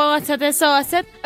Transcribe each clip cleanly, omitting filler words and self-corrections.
500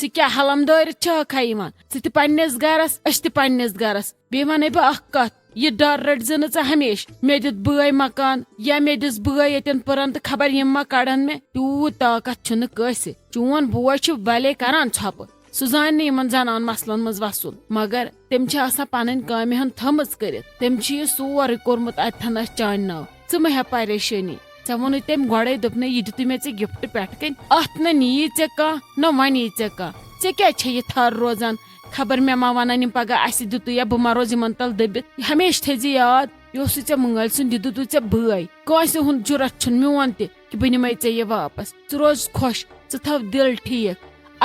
ژٕ کیٛاہ حلم دٲرِتھ چھکھا یِوان ژٕ تہِ پننِس گرس أسۍ تہِ پننِس گرس بیٚیہِ ونَے بہٕ اکھ کتھ یہِ ڈر رٔٹزِ نہٕ ژٕ ہمیشہٕ مےٚ دیُت بٲے مکان یا مےٚ دِژ بٲے ییٚتٮ۪ن پٕرن تہٕ خبر یِم ما کڑن مےٚ تیوٗت طاقت چھُنہٕ کٲنٛسہِ چون بوے چھُ بلے کران ژھۄپہٕ سُہ زانہِ نہٕ یِمن زنان مسلن منٛز وسُن مگر تٔمۍ چھِ آسان پنٕنۍ کامہِ ہن تھٲمٕژ کٔرِتھ تٔمۍ چھُ یہِ سورُے کوٚرمُت اتتھن اسہِ چانہِ ناو ژٕ مہ ہےٚ پریشٲنی ژےٚ ووٚنُے تٔمۍ گۄڈے دوٚپنَے یہِ دِتُے مےٚ ژےٚ گفٹ پٮ۪ٹھٕ کَنۍ اتھ نہ نِیی ژےٚ کانٛہہ نہ وَنی ژےٚ کانٛہہ ژےٚ کیٛازِ چھے یہِ تھر روزان خبر مےٚ ما ونن یِم پگاہ اسہِ دِتُے یا بہٕ ما روز یِمن تل دٔبِتھ ہمیشہٕ تھٲیزِ یاد یہِ اوسُے ژےٚ مٲلۍ سُنٛد یہِ دِتُے ژےٚ بٲے کٲنٛسہِ ہُنٛد جُرت چھُنہٕ میون تہِ کہِ بہٕ نِمے ژےٚ یہِ واپس ژٕ روز خۄش ژٕ تھاو دِل ٹھیٖک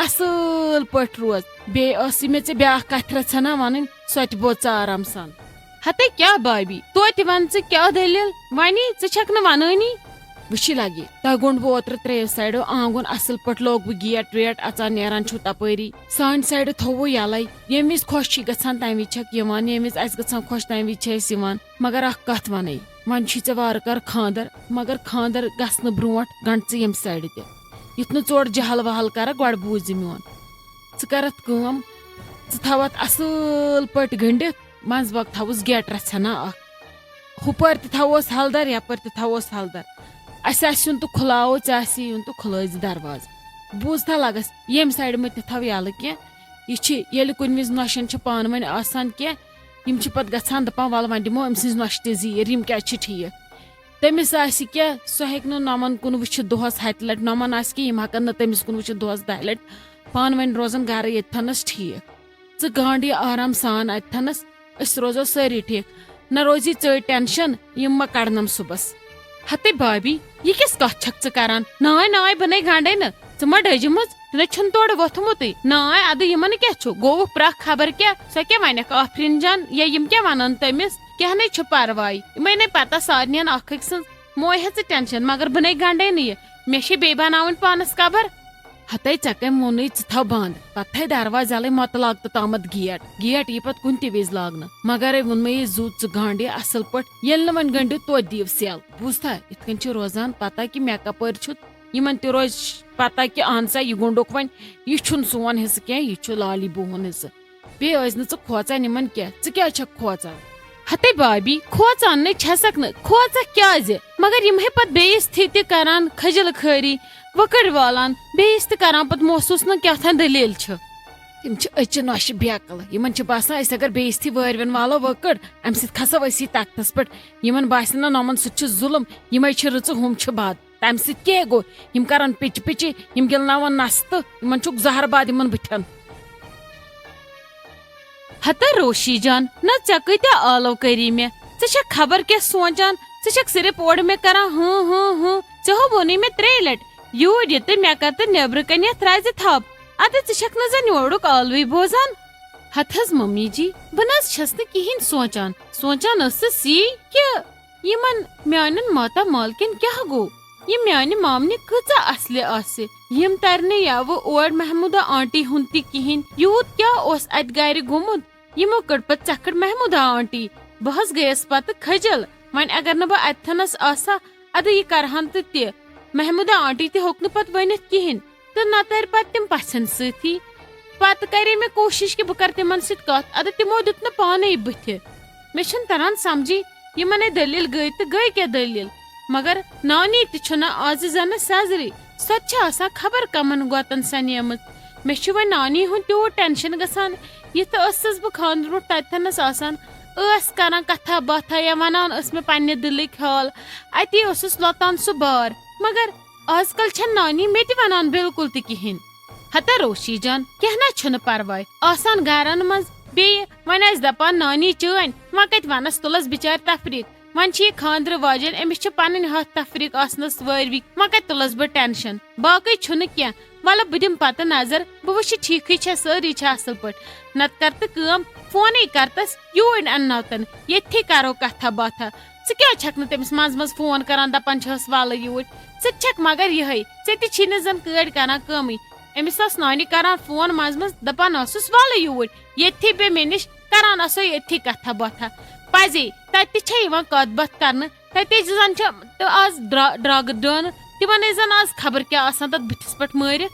اصٕل پٲٹھۍ روز بیٚیہِ ٲسٕے مےٚ ژےٚ بیاکھ کتھ ژھنا ونٕنۍ سۄ تہِ بوز ژٕ آرام سان ہتے کیٛاہ بابی توتہِ ون ژٕ کیٛاہ دٔلیٖل وَنی ژٕ چھکھ نہٕ ونٲنی وٕچھِ لگہِ تۄہہِ گوٚنڈ بہٕ اوترٕ 3 سایڈو آنگُن اصٕل پٲٹھۍ لوگ بہٕ گیٹ ویٹ اژان نیران چھُ تپٲری سانہِ سایڈٕ تھووُ یلے ییٚمہِ وِزِ خۄش چھِ گژھان تمہِ وِزِ چھکھ یِوان ییٚمہِ وِزِ اسہِ گژھان خۄش تمہِ وِزِ چھِ أسۍ یِوان مگر اکھ کتھ ونے وۄنۍ چھُے ژےٚ وارٕ کار خاندر مگر خاندر گژھنہٕ برونٛٹھ گنڈ ژٕ ییٚمہِ سایڈٕ تہِ یُتھ نہٕ ژوٚر جہل وہل کرکھ گۄڈٕ بوٗزِ میون ژٕ کرتھ کٲم ژٕ تھاوتھ اصٕل پٲٹھۍ گٔنڈِتھ منٛزٕ باگ تھاوُس گیٹرس ژھنا اکھ ہُپٲرۍ تہِ تھاووس ہلدر یپٲرۍ تہِ تھاووس ہلدر اسہِ آسہِ یُن تہٕ کھُلاوو ژےٚ آسی یُن تہٕ کھُلٲیزِ دروازٕ بوٗزتھا لگس ییٚمہِ سایڈٕ مہ تہِ تھاو یلہٕ کینٛہہ یہِ چھِ ییٚلہِ کُنہِ وِزِ نۄشن چھِ پانہٕ ؤنۍ آسان کینٛہہ یِم چھِ پتہٕ گژھان دپان ول وۄنۍ دِمو أمۍ سٕنٛز نۄشہِ تہِ زیٖر یِم کیازِ چھِ ٹھیٖک تٔمِس آسہِ کینٛہہ سۄ ہیٚکہِ نہٕ نۄمن کُن وٕچھِتھ دۄہس ہتہِ لٹہِ نۄمن آسہِ کینٛہہ یِم ہٮ۪کن نہٕ تٔمِس کُن وٕچھِتھ دۄہس 10 لٹہِ پانہٕ ؤنۍ روزن گرٕ ییٚتھنس ٹھیٖک ژٕ گانڈ یہِ آرام سان اتتھنس أسۍ روزو سٲری ٹھیٖک نہ روزی ژٔرۍ ٹٮ۪نشن یِم ما کڑنم صُبحس ہتے بابی یہِ کِس کتھ چھکھ ژٕ کران ناے ناے بہٕ نَے گنڈے نہٕ ژٕ ما ڈٔجمٕژ ژٕ نَے چھُنہٕ تورٕ ووٚتھمُتٕے ناے ادٕ یِمن کیٛاہ چھُ گوٚوُکھ پرٛکھ خبر کیٛاہ سۄ کیٛاہ ونکھ آفریٖن جان یا یِم کیٛاہ ونن تٔمِس کینٛہہ نَے چھُ پرواے یِمے نَے پتہ سارنٕین اکھ أکۍ سٕنٛز موے ہہ ژٕ ٹٮ۪نشن مگر بہٕ نَے گنڈے نہٕ یہِ مےٚ چھے بیٚیہِ بناوٕنۍ پانس قبر ہتے ژےٚ کٔمۍ ووٚنُے ژٕ تھاو بنٛد پتہٕ تھٲے دروازٕ یلے مۄتہٕ لاگتہٕ تامتھ گیٹ یی پتہٕ کُنہِ تہِ وِزِ لاگنہٕ مگرے ووٚنمے یہِ زُو ژٕ گانڈ یہِ اصٕل پٲٹھۍ ییٚلہِ نہٕ وۄنۍ گٔنڈِو توتہِ دِیِو سٮ۪ل بوٗزتھا یِتھ کٔنۍ چھِ روزان پتہ کہِ مےٚ کپٲرۍ چھُ یِمن تہِ روزِ پتہ کہِ اہن سا یہِ گوٚنڈُکھ وۄنۍ یہِ چھُنہٕ سون حصہٕ کینٛہہ یہِ چھُ لالی بوٗہُن حصہٕ بیٚیہِ ٲسۍ نہٕ ژٕ کھوژان یِمن کینٛہہ ژٕ کیٛازِ چھکھ کھوژان ہتے بابی کھوژان نَے چھسکھ نہٕ کھوژکھ کیٛازِ مگر یِم ہے پتہٕ بیٚیِس تہِ کران کھجل خٲری وٕکٕڑ والان بیٚیِس تہِ کران پتہٕ محسوٗس نہٕ کیٛاہ تھام دٔلیٖل چھِ تِم چھِ أچہِ نۄشہِ بیکلہٕ یِمن چھِ باسان أسۍ اگر بیٚیِس تھی وٲرۍوٮ۪ن والو وٕکٕڑ امہِ سۭتۍ کھسو أسی تختس پٮ۪ٹھ یِمن باسہِ نہٕ نۄمن سۭتۍ چھُ ظُلم یِمے چھِ رٕژٕ ہُم چھِ بد تمہِ سۭتۍ کیٛاہ گوٚو یِم کرن پِچہِ پِچہِ یِم گِلناون نستہٕ یِمن چھُکھ زہر باد یِمن بٕتھٮ۪ن ہتا روشی جان نہ ژےٚ کۭتیاہ آلو کٔری مےٚ ژٕ چھکھ خبر کیٛاہ سونچان ژٕ چھکھ صرف اورٕ مےٚ کران ژےٚ ہو ووٚنُے مےٚ 3 لٹہِ یوٗرۍ یہِ تہٕ مےٚ کر تہٕ نیبرٕ کنٮ۪تھ ترٛایزِ تھپھ ادٕ ژٕ چھکھ نہٕ زن یورُک ٲلوٕے بوزان ہتھ حظ ممی جی بہٕ نہ حظ چھس نہٕ کہیٖنۍ سونچان ٲسٕس یی کہِ یِمن میانٮ۪ن ماتا مالکٮ۪ن کیٛاہ گوٚو یہِ میانہِ مامنہِ کۭژاہ اصلہِ آسہِ یِم ترِ نہٕ یَوٕ اور محموٗدا آنٹی ہُنٛد تہِ کِہینۍ یوٗت کیٛاہ اوس اتہِ گرِ گوٚمُت یِمو کٔڑ پتہٕ ژکھڑ محموٗدا آنٹی بہٕ حظ گٔیس پتہٕ کھٔجل وۄنۍ اگر نہٕ بہٕ اتتھنس آسہا ادٕ یہِ کرہن تہِ محموٗدا آنٹی تہِ ہیوٚک نہٕ پتہٕ ؤنِتھ کہیٖنۍ تہٕ نہ ترِ پتہٕ تِم پژھٮ۪ن سۭتی پتہٕ کرے مےٚ کوٗشش کہِ بہٕ کرٕ تِمن سۭتۍ کتھ ادٕ تِمو دیُت نہٕ پانے بٕتھِ مےٚ چھُنہٕ تران سمجھی یِمن دٔلیٖل گٔے تہٕ گٔے کیٛاہ دٔلیٖل مگر نانی تہِ چھُنہٕ آزٕ زنہٕ سیزرٕے سۄ تہِ چھِ آسان خبر کمن گوتن سنیمٕژ مےٚ چھُ وۄنۍ نانی ہُنٛد تیوٗت ٹٮ۪نشن گژھان یِتھ ٲسٕس بہٕ خانٛدرٕ برونٛٹھ تتتھنس آسان ٲس کران کتھا باتھا یا ونان ٲس مےٚ پننہِ دِلٕکۍ حال اتی اوسُس لۄتان سُہ بار مگر آز کل چھنہٕ نانی مےٚ تہِ ونان بالکل تہِ کہیٖنۍ ہتا روشی جان کینٛہہ نہ چھُنہٕ پرواے آسان گرن منٛز بیٚیہِ وۄنۍ ٲسۍ دپان نانی چٲنۍ وۄنۍ کتہِ ونس تُلس بِچارِ تفریٖق وۄنۍ چھِ یہِ خانٛدرٕ واجٮ۪ن أمِس چھِ پنٕنۍ ہتھ تفریٖق آسنس وٲروِکۍ وۄنۍ کتہِ تُلس بہٕ ٹٮ۪نشن باقٕے چھُنہٕ کینٛہہ ولہٕ بہٕ دِمہٕ پتہٕ نظر بہٕ وٕچھِ ٹھیٖکھٕے چھےٚ سٲری چھِ اصٕل پٲٹھۍ نتہٕ کر تہٕ کٲم فونٕے کر تس یوٗرۍ انناوتن ییٚتھی کرو کتھا باتھا ژٕ کیٛازِ چھکھ نہٕ تٔمِس منٛزٕ منٛزٕ فون کران دپان چھس ولہٕ یوٗرۍ ژٕ تہِ چھکھ مگر یِہے ژےٚ تہِ چھی نہٕ زن کٲڑۍ کران کٲمٕے أمِس ٲس نانہِ کران فون منٛزٕ منٛزٕ دپان ٲسٕس ولہٕ یوٗرۍ ییٚتھی بیٚیہِ مےٚ نِش کران آسو ییٚتھی کتھا باتھا پزے تتہِ تہِ چھےٚ یِوان کتھ باتھ کرنہٕ تتہِ زن چھِ آز ڈراگہٕ ڈٲنہٕ تِمن ٲسۍ زن آز خبر کیٛاہ آسان تتھ بٕتھِس پٮ۪ٹھ مٲرِتھ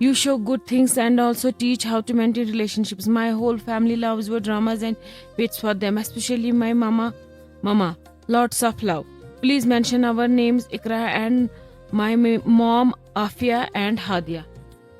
you show good things and also teach how to maintain relationships. My whole family loves your dramas and waits for them, especially my mama lots of love. Please mention our names Ikra and my mom Afia and Hadia.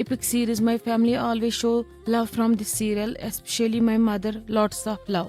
epic series. My family always show love from this serial, especially my mother. Lots of love.